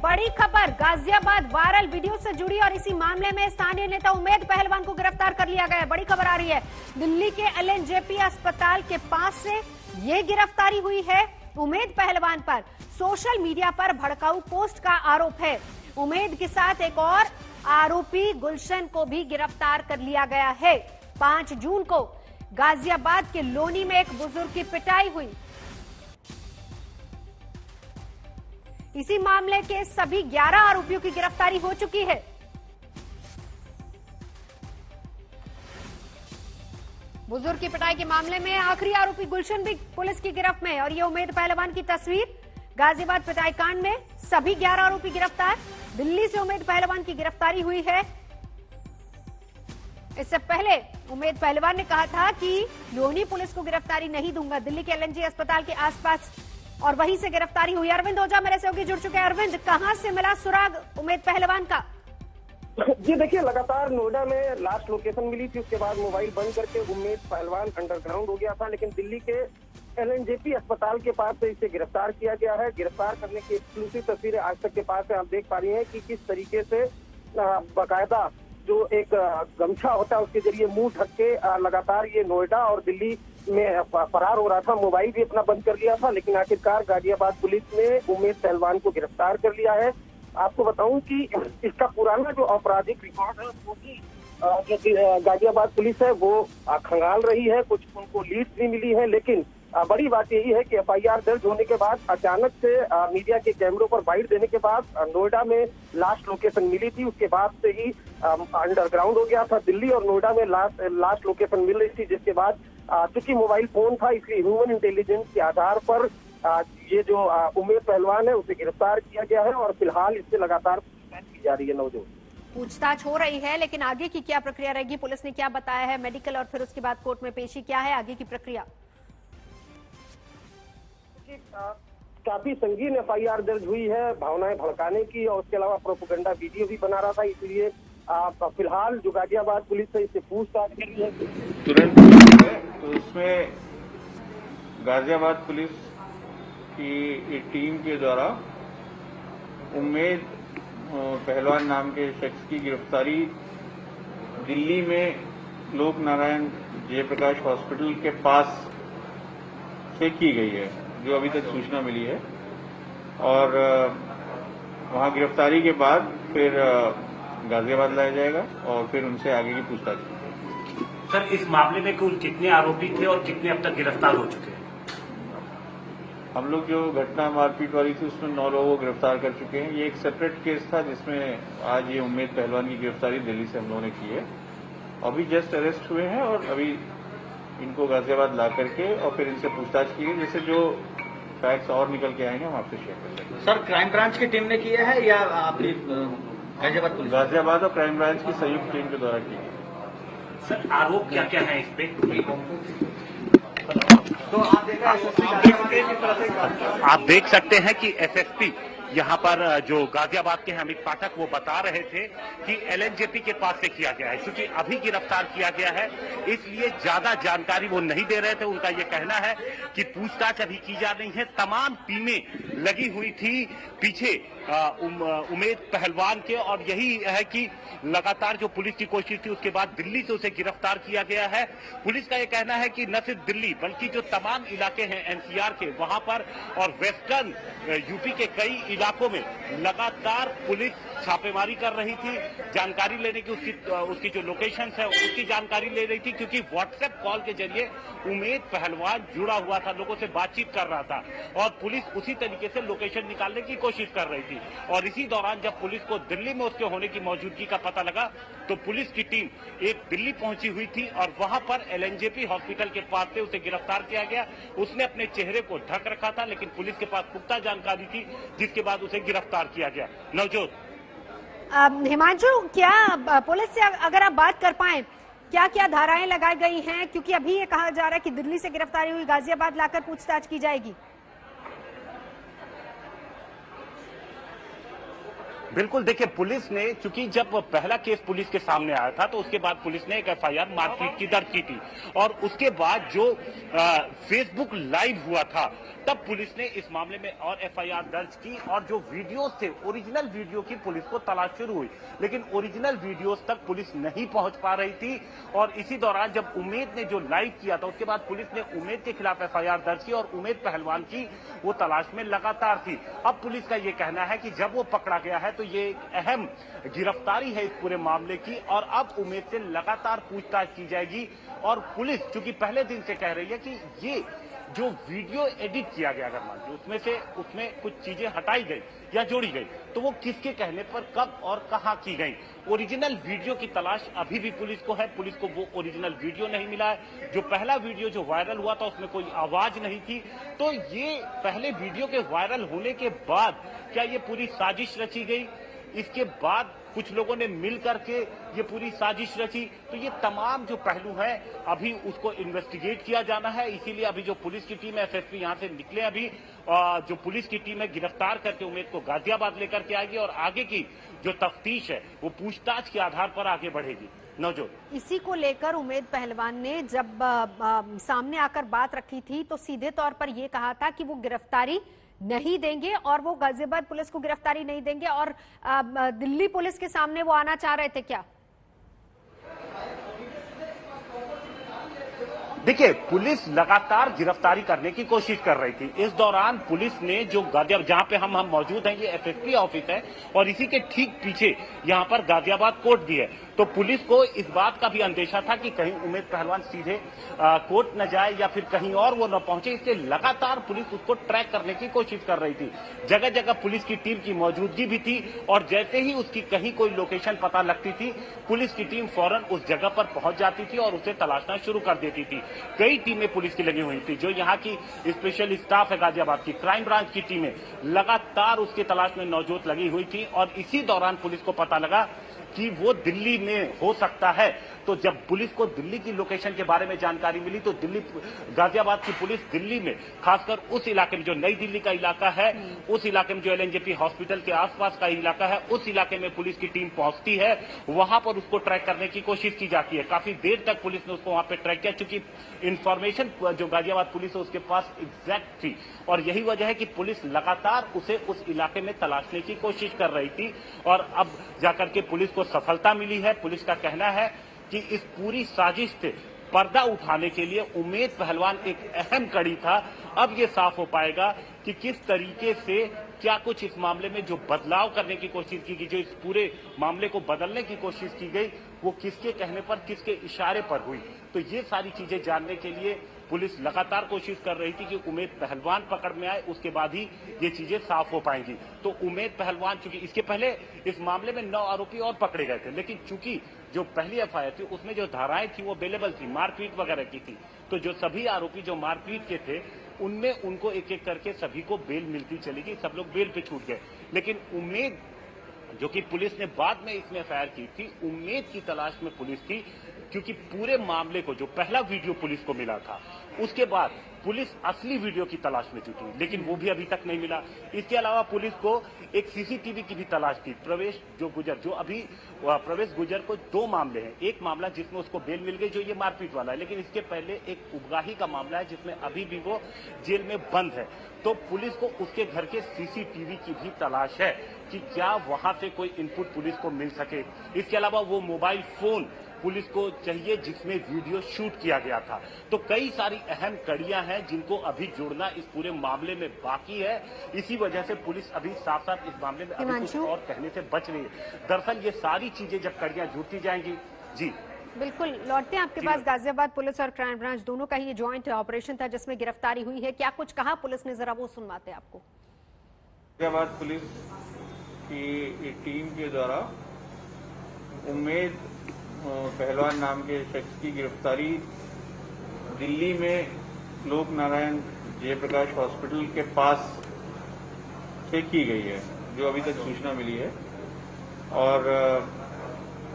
बड़ी खबर Ghaziabad viral video से जुड़ी और इसी मामले में स्थानीय नेता उमेद पहलवान को गिरफ्तार कर लिया गया है। बड़ी खबर आ रही है, दिल्ली के एलएनजेपी अस्पताल के पास से ये गिरफ्तारी हुई है। उमेद पहलवान पर सोशल मीडिया पर भड़काऊ पोस्ट का आरोप है। उमेद के साथ एक और आरोपी गुलशन को भी गिरफ्तार कर लिया गया है। 5 जून को गाजियाबाद के लोनी में एक बुजुर्ग की पिटाई हुई। इसी मामले के सभी 11 आरोपियों की गिरफ्तारी हो चुकी है। बुजुर्ग की पिटाई के मामले में आखिरी आरोपी गुलशन भी पुलिस की गिरफ्त में। और ये उमेद पहलवान की तस्वीर, गाजियाबाद पिटाई कांड में सभी 11 आरोपी गिरफ्तार। दिल्ली से उमेद पहलवान की गिरफ्तारी हुई है। इससे पहले उमेद पहलवान ने कहा था कि लोनी पुलिस को गिरफ्तारी नहीं दूंगा। दिल्ली के एलएनजे अस्पताल के आसपास और वहीं से गिरफ्तारी हुई। अरविंद ओझा मेरे सहयोगी जुड़ चुके हैं। अरविंद, कहां से मिला सुराग उमेद पहलवान का? जी देखिए, लगातार नोएडा में लास्ट लोकेशन मिली थी, उसके बाद मोबाइल बंद करके उमेद पहलवान अंडरग्राउंड हो गया था, लेकिन दिल्ली के एलएनजेपी अस्पताल के पास से इसे गिरफ्तार किया गया है। गिरफ्तार करने की एक्सक्लूसिव तस्वीरें आज तक के पास से आप देख पा रही हैं कि किस तरीके से बाकायदा जो एक गमछा होता है उसके जरिए मुंह ढक के लगातार ये नोएडा और दिल्ली में फरार हो रहा था। मोबाइल भी अपना बंद कर लिया था, लेकिन आखिरकार गाजियाबाद पुलिस ने उमेद पहलवान को गिरफ्तार कर लिया है। आपको बताऊं कि इसका पुराना जो आपराधिक रिकॉर्ड है वो भी जो गाजियाबाद पुलिस है वो खंगाल रही है। कुछ उनको लीड्स भी मिली है, लेकिन बड़ी बात यही है कि एफआईआर दर्ज होने के बाद अचानक से मीडिया के कैमरों पर बाइट देने के बाद नोएडा में लास्ट लोकेशन मिली थी, उसके बाद से ही अंडरग्राउंड हो गया था। दिल्ली और नोएडा में लास्ट लोकेशन मिल रही थी, जिसके बाद चूंकि मोबाइल फोन था इसलिए ह्यूमन इंटेलिजेंस के आधार पर ये जो उमेद पहलवान है उसे गिरफ्तार किया गया है और फिलहाल इससे लगातार पूछताछ की जा रही है। नौजवान पूछताछ हो रही है, लेकिन आगे की क्या प्रक्रिया रहेगी? पुलिस ने क्या बताया है? मेडिकल और फिर उसके बाद कोर्ट में पेशी क्या है? आगे की प्रक्रिया काफी संगीन एफआईआर दर्ज हुई है भावनाएं भड़काने की, और उसके अलावा प्रोपेगेंडा वीडियो भी बना रहा था, इसलिए फिलहाल जो गाजियाबाद पुलिस है इससे पूछताछ कर रही है तुरंत। तो उसमें गाजियाबाद पुलिस की एक टीम के द्वारा उमेद पहलवान नाम के शख्स की गिरफ्तारी दिल्ली में लोक नारायण जयप्रकाश हॉस्पिटल के पास से की गई है, जो अभी तक सूचना मिली है। और वहां गिरफ्तारी के बाद फिर गाजियाबाद लाया जाएगा और फिर उनसे आगे की पूछताछ की। सर, इस मामले में कुल कितने आरोपी थे और कितने अब तक गिरफ्तार हो चुके हैं? हम लोग जो घटना मारपीट वाली थी उसमें 9 लोगों को गिरफ्तार कर चुके हैं। ये एक सेपरेट केस था जिसमें आज ये उमेद पहलवान की गिरफ्तारी दिल्ली से हम लोगों ने की है। अभी जस्ट अरेस्ट हुए हैं और अभी इनको गाजियाबाद ला करके और फिर इनसे पूछताछ की गई। जैसे जो फैक्ट्स और निकल के आएंगे हम आपसे शेयर कर देंगे। सर, क्राइम ब्रांच की टीम ने किया है या आपकी गाजियाबाद और क्राइम ब्रांच की संयुक्त टीम के द्वारा की गई। सर, आरोप क्या क्या है इस पे? तो आप देख सकते हैं कि एसएसपी यहाँ पर जो गाजियाबाद के अमित पाठक वो बता रहे थे कि एलएनजेपी के पास से किया गया है, क्योंकि अभी गिरफ्तार किया गया है इसलिए ज्यादा जानकारी वो नहीं दे रहे थे। उनका ये कहना है कि पूछताछ अभी की जा रही है। तमाम टीमें लगी हुई थी पीछे उमेद पहलवान के, और यही है कि लगातार जो पुलिस की कोशिश थी उसके बाद दिल्ली से उसे गिरफ्तार किया गया है। पुलिस का ये कहना है कि न सिर्फ दिल्ली बल्कि जो तमाम इलाके हैं एनसीआर के वहां पर और वेस्टर्न यूपी के कई इलाकों में लगातार पुलिस छापेमारी कर रही थी, जानकारी लेने की उसकी जो लोकेशंस है उसकी जानकारी ले रही थी, क्योंकि व्हाट्सएप कॉल के जरिए उमेद पहलवान जुड़ा हुआ था, लोगों से बातचीत कर रहा था और पुलिस उसी तरीके से लोकेशन निकालने की कोशिश कर रही थी। और इसी दौरान जब पुलिस को दिल्ली में उसके होने की मौजूदगी का पता लगा तो पुलिस की टीम एक दिल्ली पहुंची हुई थी और वहां पर एलएनजेपी हॉस्पिटल के पास से उसे गिरफ्तार किया गया। उसने अपने चेहरे को ढक रखा था, लेकिन पुलिस के पास पुख्ता जानकारी थी जिसके बाद उसे गिरफ्तार किया गया। नवजोत। हिमांशु, क्या पुलिस से अगर आप बात कर पाए, क्या क्या धाराएं लगाई गई हैं? क्योंकि अभी ये कहा जा रहा है कि दिल्ली से गिरफ्तारी हुई, गाजियाबाद लाकर पूछताछ की जाएगी। बिल्कुल, देखिए पुलिस ने, चूंकि जब पहला केस पुलिस के सामने आया था तो उसके बाद पुलिस ने एक एफआईआर मारपीट की दर्ज की थी और उसके बाद जो फेसबुक लाइव हुआ था तब पुलिस ने इस मामले में और एफआईआर दर्ज की और जो वीडियोस थे, ओरिजिनल वीडियो की पुलिस को तलाश शुरू हुई, लेकिन ओरिजिनल वीडियोस तक पुलिस नहीं पहुंच पा रही थी। और इसी दौरान जब उमेद ने जो लाइव किया था उसके बाद पुलिस ने उमेद के खिलाफ एफआईआर दर्ज की और उमेद पहलवान की वो तलाश में लगातार थी। अब पुलिस का ये कहना है कि जब वो पकड़ा गया है तो ये एक अहम गिरफ्तारी है इस पूरे मामले की और अब उमेद से लगातार पूछताछ की जाएगी। और पुलिस चूंकि पहले दिन से कह रही है कि ये जो वीडियो एडिट किया गया, अगर मान लीजिए उसमें कुछ चीजें हटाई गई या जोड़ी गई तो वो किसके कहने पर कब और कहां की गई। ओरिजिनल वीडियो की तलाश अभी भी पुलिस को है, पुलिस को वो ओरिजिनल वीडियो नहीं मिला है। जो पहला वीडियो जो वायरल हुआ था उसमें कोई आवाज नहीं थी, तो ये पहले वीडियो के वायरल होने के बाद क्या ये पूरी साजिश रची गई, इसके बाद कुछ लोगों ने मिल करके ये पूरी साजिश रची, तो ये तमाम जो पहलू है अभी उसको इन्वेस्टिगेट किया जाना है। इसीलिए अभी जो पुलिस की टीम है, एसएसपी यहां से निकले, अभी जो पुलिस की टीम है गिरफ्तार करके उमेद को गाजियाबाद लेकर के आएगी और आगे की जो तफ्तीश है वो पूछताछ के आधार पर आगे बढ़ेगी। नवजोत, इसी को लेकर उमेद पहलवान ने जब सामने आकर बात रखी थी तो सीधे तौर पर यह कहा था कि वो गिरफ्तारी नहीं देंगे और वो गाजियाबाद पुलिस को गिरफ्तारी नहीं देंगे और दिल्ली पुलिस के सामने वो आना चाह रहे थे क्या? देखिए, पुलिस लगातार गिरफ्तारी करने की कोशिश कर रही थी। इस दौरान पुलिस ने जो गाजियाबाद, जहां पे हम मौजूद हैं, ये एसएसपी ऑफिस है और इसी के ठीक पीछे यहां पर गाजियाबाद कोर्ट भी है, तो पुलिस को इस बात का भी अंदेशा था कि कहीं उमेद पहलवान सीधे कोर्ट न जाए या फिर कहीं और वो न पहुंचे, इसलिए लगातार पुलिस उसको ट्रैक करने की कोशिश कर रही थी। जगह जगह पुलिस की टीम की मौजूदगी भी थी और जैसे ही उसकी कहीं कोई लोकेशन पता लगती थी पुलिस की टीम फौरन उस जगह पर पहुंच जाती थी और उसे तलाशना शुरू कर देती थी। कई टीमें पुलिस की लगी हुई थी, जो यहाँ की स्पेशल स्टाफ है गाजियाबाद की, क्राइम ब्रांच की टीमें लगातार उसकी तलाश में नौजोत लगी हुई थी और इसी दौरान पुलिस को पता लगा कि वो दिल्ली में हो सकता है। तो जब पुलिस को दिल्ली की लोकेशन के बारे में जानकारी मिली तो गाजियाबाद की पुलिस दिल्ली में, खासकर उस इलाके में जो नई दिल्ली का इलाका है, उस इलाके में जो एलएनजेपी हॉस्पिटल के आसपास का इलाका है, उस इलाके में पुलिस की टीम पहुंचती है, वहां पर उसको ट्रैक करने की कोशिश की जाती है। काफी देर तक पुलिस ने उसको वहां पर ट्रैक किया, क्योंकि इंफॉर्मेशन जो गाजियाबाद पुलिस है उसके पास एग्जैक्ट थी और यही वजह है कि पुलिस लगातार उसे उस इलाके में तलाशने की कोशिश कर रही थी और अब जाकर के पुलिस को सफलता मिली है। पुलिस का कहना है कि इस पूरी साजिश से पर्दा उठाने के लिए उमेद पहलवान एक अहम कड़ी था। अब ये साफ हो पाएगा कि किस तरीके से क्या कुछ इस मामले में जो बदलाव करने की कोशिश की गई, जो इस पूरे मामले को बदलने की कोशिश की गई, वो किसके कहने पर, किसके इशारे पर हुई। तो ये सारी चीजें जानने के लिए पुलिस लगातार कोशिश कर रही थी कि उमेद पहलवान पकड़ में आए, उसके बाद ही ये चीजें साफ हो पाएंगी। तो उमेद पहलवान, चूंकि इसके पहले इस मामले में 9 आरोपी और पकड़े गए थे, लेकिन चूंकि जो पहली एफआईआर थी उसमें जो धाराएं थी वो अवेलेबल थी, मारपीट वगैरह की थी, तो जो सभी आरोपी जो मारपीट के थे उनमें उनको एक एक करके सभी को बेल मिलती चली गई, सब लोग बेल पे छूट गए। लेकिन उमेद, जो कि पुलिस ने बाद में इसमें एफआईआर की थी, उमेद की तलाश में पुलिस थी, क्योंकि पूरे मामले को, जो पहला वीडियो पुलिस को मिला था, उसके बाद पुलिस असली वीडियो की तलाश में जुटी, लेकिन वो भी अभी तक नहीं मिला। इसके अलावा पुलिस को एक सीसीटीवी की भी तलाश थी। प्रवेश गुजर को 2 मामले हैं, एक मामला जिसमें उसको बेल मिल गई जो ये मारपीट वाला है, लेकिन इसके पहले एक उबगाही का मामला है जिसमें अभी भी वो जेल में बंद है। तो पुलिस को उसके घर के सीसीटीवी की भी तलाश है कि क्या वहां से कोई इनपुट पुलिस को मिल सके। इसके अलावा वो मोबाइल फोन पुलिस को चाहिए जिसमें वीडियो शूट किया गया था। तो कई सारी अहम कड़ियां हैं जिनको अभी जोड़ना इस पूरे मामले में बाकी है। इसी वजह से पुलिस अभी साफ साफ इस मामले में अभी कुछ और कहने से बच रही है। दरअसल ये सारी चीजें जब कड़ियां जुड़ती जाएंगी, जी बिल्कुल, लौटते हैं आपके पास। गाजियाबाद पुलिस और क्राइम ब्रांच दोनों का ही ज्वाइंट ऑपरेशन था जिसमें गिरफ्तारी हुई है। क्या कुछ कहा पुलिस ने, जरा वो सुनवाते हैं आपको। गाजियाबाद पुलिस की टीम के द्वारा उमेद पहलवान नाम के शख्स की गिरफ्तारी दिल्ली में लोक नारायण जयप्रकाश हॉस्पिटल के पास से की गई है, जो अभी तक सूचना मिली है। और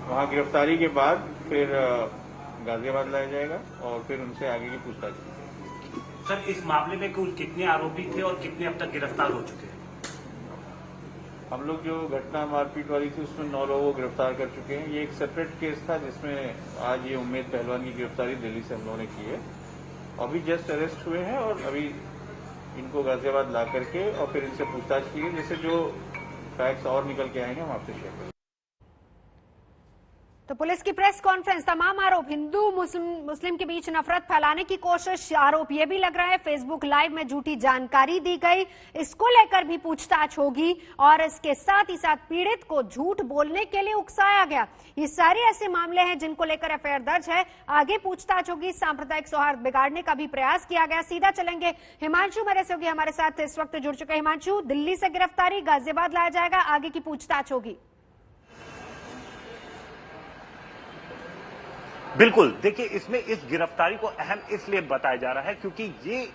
वहां गिरफ्तारी के बाद फिर गाजियाबाद लाया जाएगा और फिर उनसे आगे की पूछताछ की। सर, इस मामले में कुल कितने आरोपी थे और कितने अब तक गिरफ्तार हो चुके हैं? हम लोग जो घटना मारपीट वाली थी उसमें 9 लोगों को गिरफ्तार कर चुके हैं। ये एक सेपरेट केस था जिसमें आज ये उम्मेद पहलवान की गिरफ्तारी दिल्ली से हम लोगों ने की है। अभी जस्ट अरेस्ट हुए हैं और अभी इनको गाजियाबाद ला करके और फिर इनसे पूछताछ की है। जैसे जो फैक्ट्स और निकल के आएंगे हम आपसे शेयर करेंगे। तो पुलिस की प्रेस कॉन्फ्रेंस, तमाम आरोप हिंदू मुस्लिम के बीच नफरत फैलाने की कोशिश, आरोप यह भी लग रहा है फेसबुक लाइव में झूठी जानकारी दी गई, इसको लेकर भी पूछताछ होगी और इसके साथ ही साथ पीड़ित को झूठ बोलने के लिए उकसाया गया। ये सारे ऐसे मामले हैं जिनको लेकर एफआईआर दर्ज है, आगे पूछताछ होगी। सांप्रदायिक सौहार्द बिगाड़ने का भी प्रयास किया गया। सीधा चलेंगे, हिमांशु मेरे से होगी हमारे साथ इस वक्त जुड़ चुके। हिमांशु, दिल्ली से गिरफ्तारी, गाजियाबाद लाया जाएगा, आगे की पूछताछ होगी। बिल्कुल, देखिए इसमें इस गिरफ्तारी को अहम इसलिए बताया जा रहा है क्योंकि ये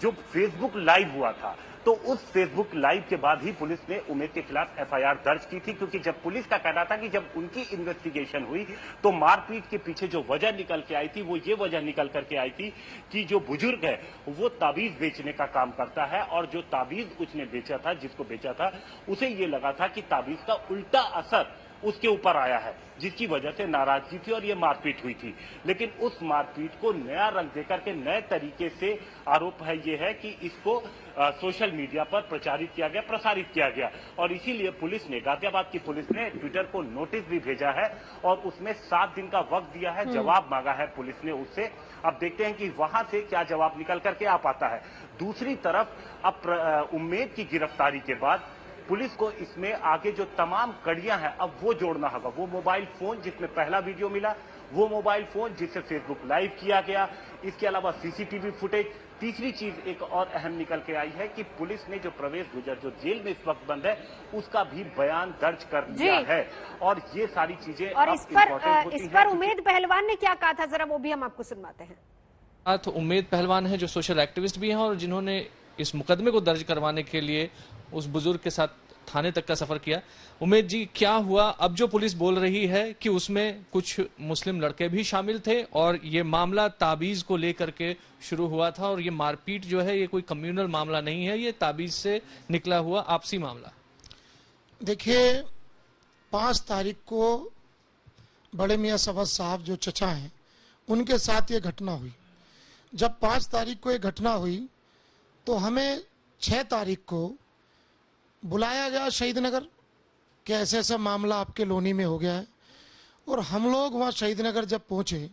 जो फेसबुक लाइव हुआ था तो उस फेसबुक लाइव के बाद ही पुलिस ने उमेद के खिलाफ एफआईआर दर्ज की थी, क्योंकि जब पुलिस का कहना था कि जब उनकी इन्वेस्टिगेशन हुई तो मारपीट के पीछे जो वजह निकल के आई थी वो ये वजह निकल करके आई थी कि जो बुजुर्ग है वो ताबीज बेचने का काम करता है और जो ताबीज उसने बेचा था, जिसको बेचा था, उसे ये लगा था कि ताबीज का उल्टा असर उसके ऊपर आया है, जिसकी वजह से नाराजगी थी और ये मारपीट हुई थी। लेकिन उस मारपीट को नया रंग देकर के नए तरीके से आरोप है ये है कि इसको सोशल मीडिया पर प्रचारित किया गया, प्रसारित किया गया और इसीलिए पुलिस ने, गाजियाबाद की पुलिस ने ट्विटर को नोटिस भी भेजा है और उसमें 7 दिन का वक्त दिया है, जवाब मांगा है पुलिस ने उससे। अब देखते हैं कि वहां से क्या जवाब निकल करके आ पाता है। दूसरी तरफ अब उम्मेद की गिरफ्तारी के बाद पुलिस को इसमें आगे जो तमाम कड़ियां हैं अब वो जोड़ना होगा। वो मोबाइल फोन जिसमें पहला वीडियो मिला, वो मोबाइल फोन जिससे फेसबुक लाइव किया गया, इसके अलावा सीसीटीवी फुटेज। तीसरी चीज एक और अहम निकल के आई है कि पुलिस ने जो प्रवेश गुजर जो जेल में इस वक्त बंद है उसका भी बयान दर्ज कर लिया है और ये सारी चीजें और इस पर उमेद पहलवान ने क्या कहा था, जरा वो भी हम आपको सुनवाते हैं। तो उमेद पहलवान है जो सोशल एक्टिविस्ट भी हैं और जिन्होंने इस मुकदमे को दर्ज करवाने के लिए उस बुजुर्ग के साथ थाने तक का सफर किया। उमेद जी, क्या हुआ? अब जो पुलिस बोल रही है कि उसमें कुछ मुस्लिम लड़के भी शामिल थे और ये मामला ताबीज को लेकर के शुरू हुआ था और ये मारपीट जो है ये कोई कम्युनल मामला नहीं है, ये ताबीज से निकला हुआ आपसी मामला। देखिए, 5 तारीख को बड़े मियाँ सवद साहब जो चचा हैं उनके साथ ये घटना हुई। जब 5 तारीख को ये घटना हुई तो हमें 6 तारीख को बुलाया गया शहीद नगर कि ऐसा ऐसा मामला आपके लोनी में हो गया है। और हम लोग वहाँ शहीद नगर जब पहुँचे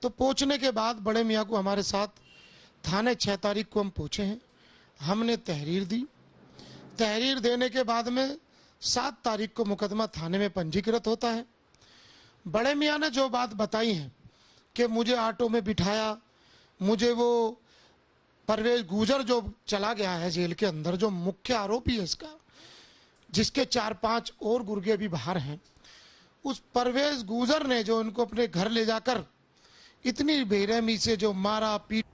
तो पहुँचने के बाद बड़े मियाँ को हमारे साथ थाने 6 तारीख को हम पहुँचे हैं। हमने तहरीर दी। तहरीर देने के बाद में 7 तारीख को मुकदमा थाने में पंजीकृत होता है। बड़े मियाँ ने जो बात बताई है कि मुझे ऑटो में बिठाया, मुझे वो परवेज गुजर जो चला गया है जेल के अंदर, जो मुख्य आरोपी है इसका, जिसके 4-5 और गुर्गे भी बाहर हैं, उस परवेज गुजर ने जो उनको अपने घर ले जाकर इतनी बेरहमी से जो मारा पीट